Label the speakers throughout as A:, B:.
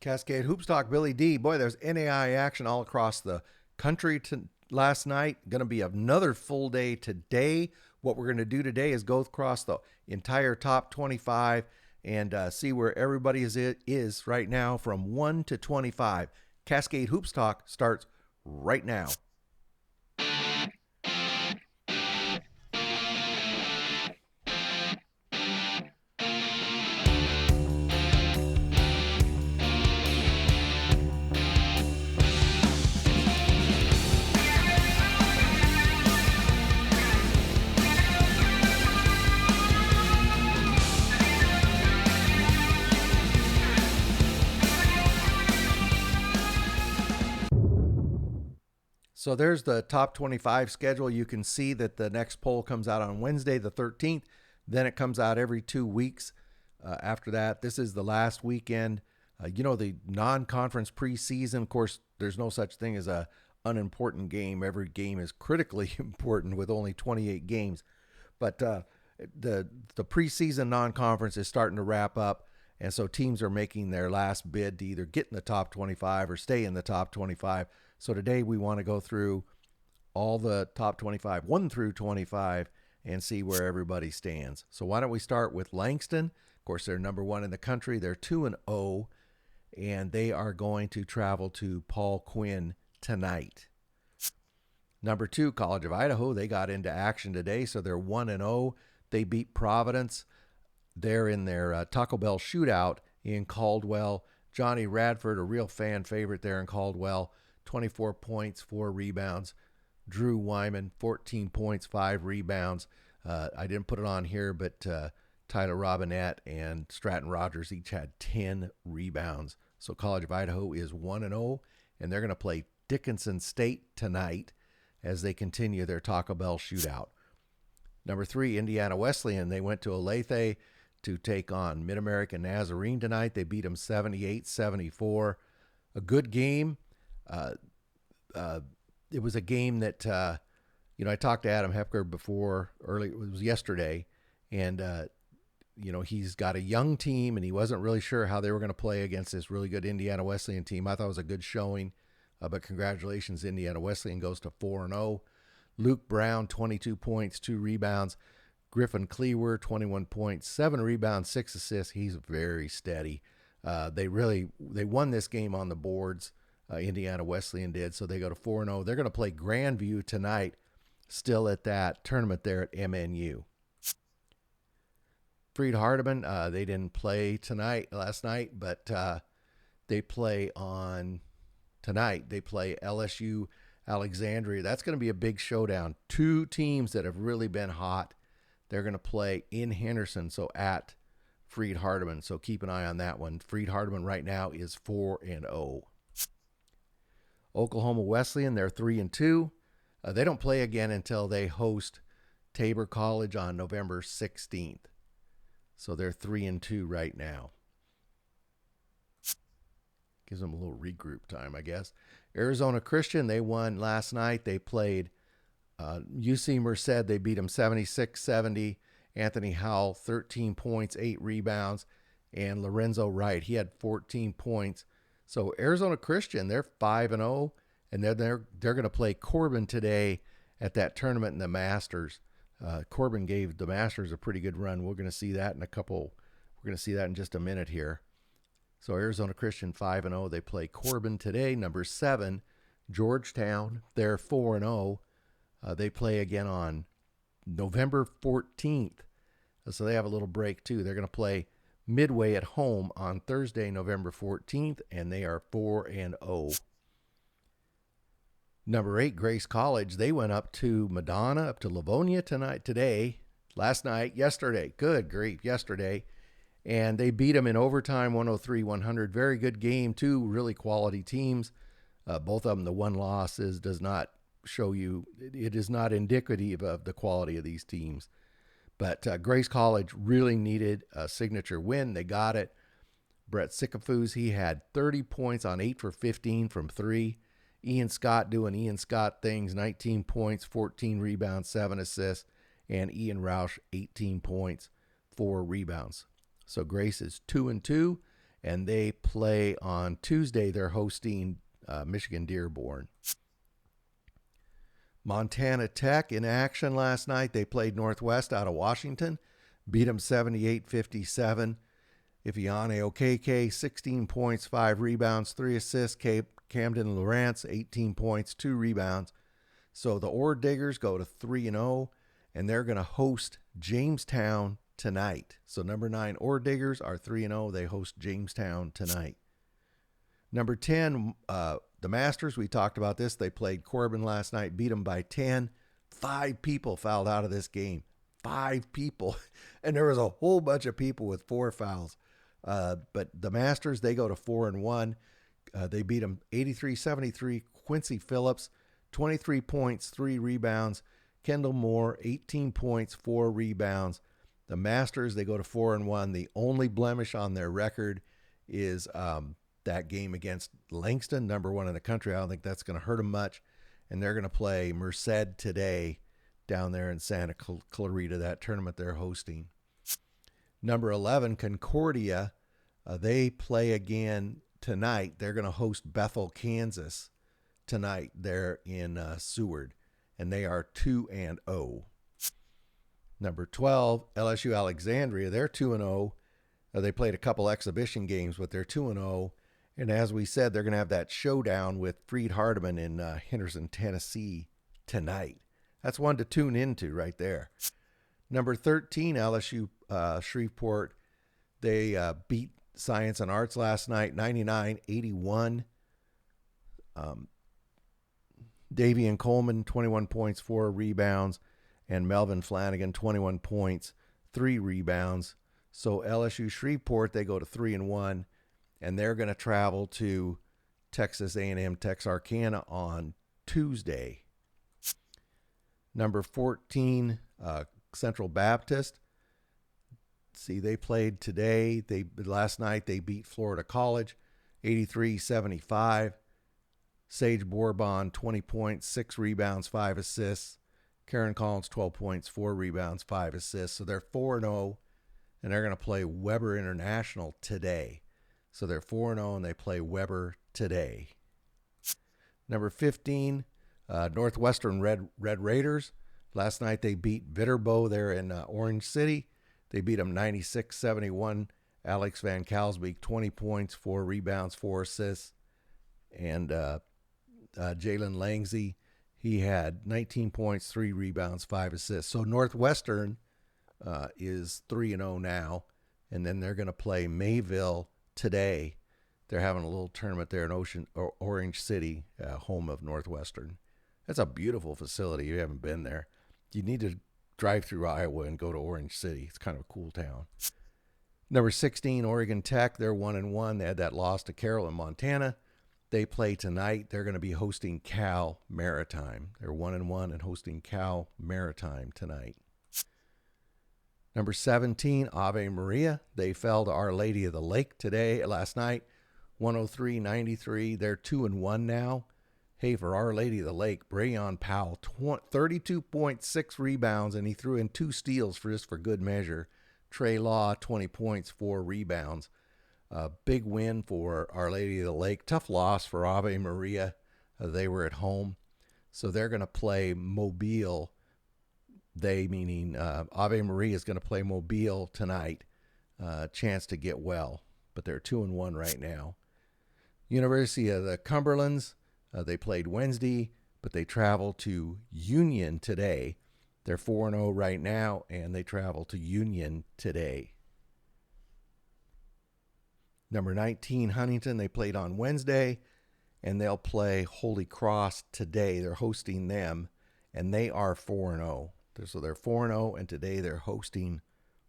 A: Cascade Hoops Talk, Billy D. Boy, there's NAIA action all across the country last night. Going to be another full day today. What we're going to do today is go across the entire top 25 and see where everybody is right now from 1 to 25. Cascade Hoops Talk starts right now. So there's the top 25 schedule. You can see that the next poll comes out on Wednesday, the 13th. Then it comes out every 2 weeks. After that, this is the last weekend. The non-conference preseason, of course, there's no such thing as a unimportant game. Every game is critically important with only 28 games. But the preseason non-conference is starting to wrap up. And so teams are making their last bid to either get in the top 25 or stay in the top 25. So today we want to go through all the top 25, 1 through 25, and see where everybody stands. So why don't we start with Langston? Of course, they're number 1 in the country. They're 2-0, and they are going to travel to Paul Quinn tonight. Number 2, College of Idaho. They got into action today, so they're 1-0. They beat Providence. They're in their Taco Bell shootout in Caldwell. Johnny Radford, a real fan favorite there in Caldwell, 24 points, 4 rebounds. Drew Wyman, 14 points, 5 rebounds. I didn't put it on here, but Tyler Robinette and Stratton Rogers each had 10 rebounds. So College of Idaho is 1-0, and they're going to play Dickinson State tonight as they continue their Taco Bell shootout. Number 3, Indiana Wesleyan. They went to Olathe to take on Mid-American Nazarene tonight. They beat them 78-74. A good game. It was a game that, I talked to Adam Hepker before, it was yesterday, and, he's got a young team, and he wasn't really sure how they were going to play against this really good Indiana Wesleyan team. I thought it was a good showing, but congratulations, Indiana Wesleyan goes to 4-0. Luke Brown, 22 points, 2 rebounds. Griffin Cleaver, 21 points, 7 rebounds, 6 assists. He's very steady. They won this game on the boards. Indiana Wesleyan did, so they go to 4-0. They're going to play Grandview tonight, still at that tournament there at MNU. Freed Hardeman, they didn't play last night, but they play on tonight. They play LSU Alexandria. That's going to be a big showdown. 2 teams that have really been hot. They're going to play in Henderson, so at Freed Hardeman. So keep an eye on that one. Freed Hardeman right now is 4-0. Oklahoma Wesleyan, they're 3-2. They don't play again until they host Tabor College on November 16th. So they're 3-2 right now. Gives them a little regroup time, I guess. Arizona Christian, they won last night. They played UC Merced. They beat them 76-70. Anthony Howell, 13 points, 8 rebounds. And Lorenzo Wright, he had 14 points. So Arizona Christian, they're 5-0, and they're going to play Corbin today at that tournament in the Masters. Corbin gave the Masters a pretty good run. We're going to see that in just a minute here. So Arizona Christian 5-0. They play Corbin today. Number 7, Georgetown. They're 4-0. They play again on November 14th. So they have a little break too. They're going to play Midway at home on Thursday, November 14th, and they are 4-0. Number 8, Grace College. They went up to Madonna, up to Livonia yesterday. Good grief, yesterday. And they beat them in overtime, 103-100. Very good game, 2 really quality teams. Both of them, the one loss does not show you, it is not indicative of the quality of these teams. But Grace College really needed a signature win. They got it. Brett Sycafus, he had 30 points on 8 for 15 from 3. Ian Scott doing Ian Scott things, 19 points, 14 rebounds, 7 assists. And Ian Roush, 18 points, 4 rebounds. So Grace is 2-2, and they play on Tuesday. They're hosting Michigan Dearborn. Montana Tech in action last night. They played Northwest out of Washington, beat them 78-57. Ifiane Okeke, 16 points, 5 rebounds, 3 assists. Camden Lawrence, 18 points, 2 rebounds. So the Ore Diggers go to 3-0, and they're going to host Jamestown tonight. So number 9 Ore Diggers are 3-0. They host Jamestown tonight. Number 10, the Masters. We talked about this. They played Corbin last night, beat them by 10. 5 people fouled out of this game. 5 people. And there was a whole bunch of people with 4 fouls. But the Masters, they go to 4-1. They beat them 83-73. Quincy Phillips, 23 points, 3 rebounds. Kendall Moore, 18 points, 4 rebounds. The Masters, they go to 4-1. The only blemish on their record is that game against Langston, number 1 in the country. I don't think that's going to hurt them much. And they're going to play Merced today down there in Santa Clarita, that tournament they're hosting. Number 11, Concordia, they play again tonight. They're going to host Bethel, Kansas tonight. They're in Seward, and they are 2-0. Number 12, LSU Alexandria, they're 2-0. They played a couple exhibition games, but they're 2-0. And as we said, they're going to have that showdown with Freed Hardeman in Henderson, Tennessee tonight. That's one to tune into right there. Number 13, LSU Shreveport, they beat Science and Arts last night, 99-81. Davian Coleman, 21 points, 4 rebounds. And Melvin Flanagan, 21 points, 3 rebounds. So LSU Shreveport, they go to 3-1, and they're going to travel to Texas A&M Texarkana on Tuesday. Number 14, Central Baptist. See, they played today. Last night they beat Florida College, 83-75. Sage Bourbon, 20 points, 6 rebounds, 5 assists. Karen Collins, 12 points, 4 rebounds, 5 assists. So they're 4-0, and they're going to play Weber International today. So they're 4-0, and they play Weber today. Number 15, Northwestern Red Raiders. Last night they beat Viterbo there in Orange City. They beat them 96-71. Alex Van Kalsbeek, 20 points, 4 rebounds, 4 assists. And Jalen Langsey, he had 19 points, 3 rebounds, 5 assists. So Northwestern is 3-0 now, and then they're going to play Mayville today. They're having a little tournament there in Orange City, home of Northwestern. That's a beautiful facility. You haven't been there. You need to drive through Iowa and go to Orange City. It's kind of a cool town. Number 16, Oregon Tech. They're 1-1. They had that loss to Carroll in Montana. They play tonight. They're going to be hosting Cal Maritime. They're 1-1 and hosting Cal Maritime tonight. Number 17, Ave Maria. They fell to Our Lady of the Lake last night, 103-93. They're 2-1 now. Hey, for Our Lady of the Lake, Brayon Powell, 32.6 rebounds, and he threw in 2 steals for good measure. Trey Law, 20 points, 4 rebounds. Big win for Our Lady of the Lake. Tough loss for Ave Maria. They were at home. So they're going to play Mobile. They, meaning Ave Maria, is going to play Mobile tonight. Chance to get well. But they're 2-1 right now. University of the Cumberlands, they played Wednesday, but they travel to Union today. They're 4-0 right now, and they travel to Union today. Number 19, Huntington, they played on Wednesday, and they'll play Holy Cross today. They're hosting them, and they are 4-0. So they're 4-0, and today they're hosting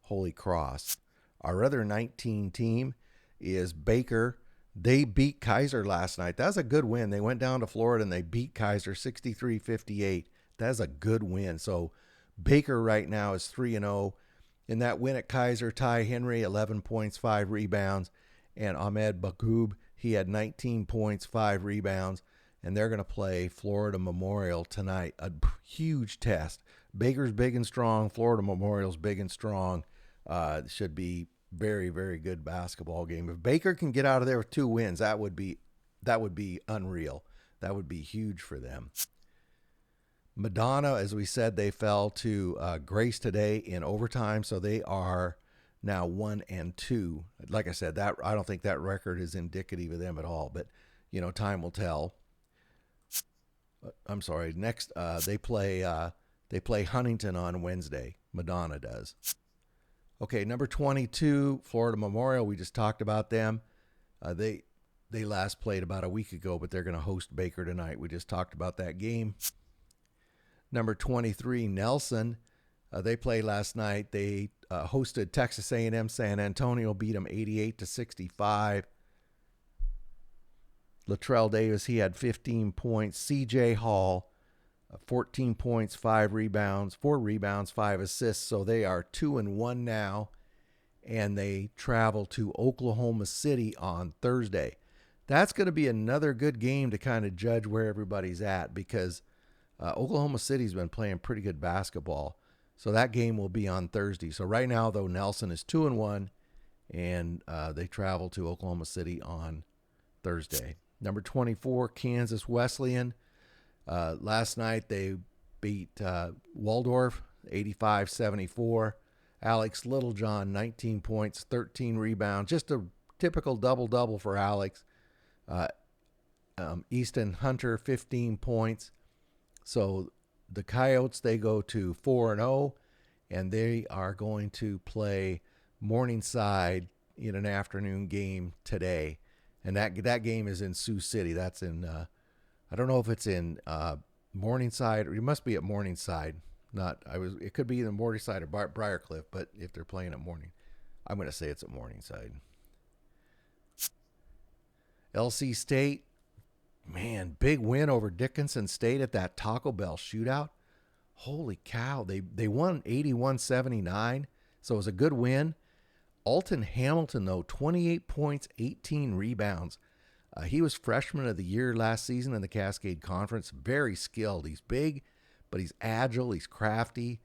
A: Holy Cross. Our other 19 team is Baker. They beat Kaiser last night. That was a good win. They went down to Florida, and they beat Kaiser 63-58. That's a good win. So Baker right now is 3-0. In that win at Kaiser, Ty Henry, 11 points, 5 rebounds. And Ahmed Bagoub, he had 19 points, 5 rebounds. And they're going to play Florida Memorial tonight. A huge test. Baker's big and strong. Florida Memorial's big and strong. Should be Very, very good basketball game. If Baker can get out of there with 2 wins, that would be unreal. That would be huge for them. Madonna, as we said, they fell to Grace today in overtime, so they are now 1-2. Like I said, that I don't think that record is indicative of them at all, but time will tell. I'm sorry. Next, they play Huntington on Wednesday. Madonna does. Okay, number 22, Florida Memorial. We just talked about them. They last played about a week ago, but they're going to host Baker tonight. We just talked about that game. Number 23, Nelson. They played last night. They hosted Texas A&M San Antonio, beat them 88-65. Latrell Davis, he had 15 points. C.J. Hall, 14 points, 4 rebounds, 5 assists. So they are 2-1 now, and they travel to Oklahoma City on Thursday. That's going to be another good game to kind of judge where everybody's at, because Oklahoma City's been playing pretty good basketball. So that game will be on Thursday. So right now, though, Nelson is 2-1, and they travel to Oklahoma City on Thursday. Number 24, Kansas Wesleyan. Last night they beat Waldorf 85-74. Alex Littlejohn, 19 points, 13 rebounds. Just a typical double-double for Alex. Easton Hunter, 15 points. So the Coyotes, they go to 4-0, and they are going to play Morningside in an afternoon game today. And that game is in Sioux City. That's in, I don't know if it's in Morningside, or it must be at Morningside. It could be either Morningside or Briarcliff, but if they're playing at Morning, I'm going to say it's at Morningside. LC State, man, big win over Dickinson State at that Taco Bell shootout. Holy cow. They won 81-79, so it was a good win. Alton Hamilton, though, 28 points, 18 rebounds. He was freshman of the year last season in the Cascade Conference. Very skilled. He's big, but he's agile. He's crafty.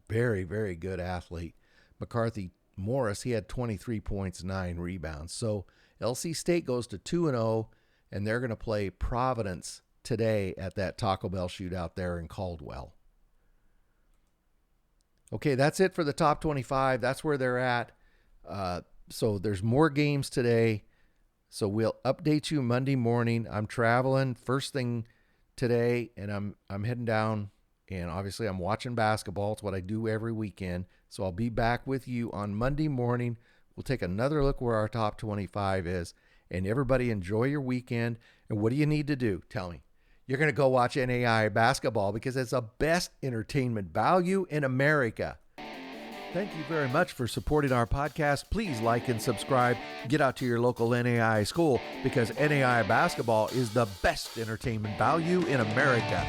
A: Very, very good athlete. McCarthy Morris, he had 23 points, 9 rebounds. So LC State goes to 2-0, and they're going to play Providence today at that Taco Bell shootout there in Caldwell. Okay, that's it for the top 25. That's where they're at. So there's more games today. So we'll update you Monday morning. I'm traveling first thing today, and I'm heading down, and obviously I'm watching basketball. It's what I do every weekend. So I'll be back with you on Monday morning. We'll take another look where our top 25 is. And everybody enjoy your weekend. And what do you need to do? Tell me. You're going to go watch NAIA basketball because it's the best entertainment value in America. Thank you very much for supporting our podcast. Please like and subscribe. Get out to your local NAIA school because NAIA basketball is the best entertainment value in America.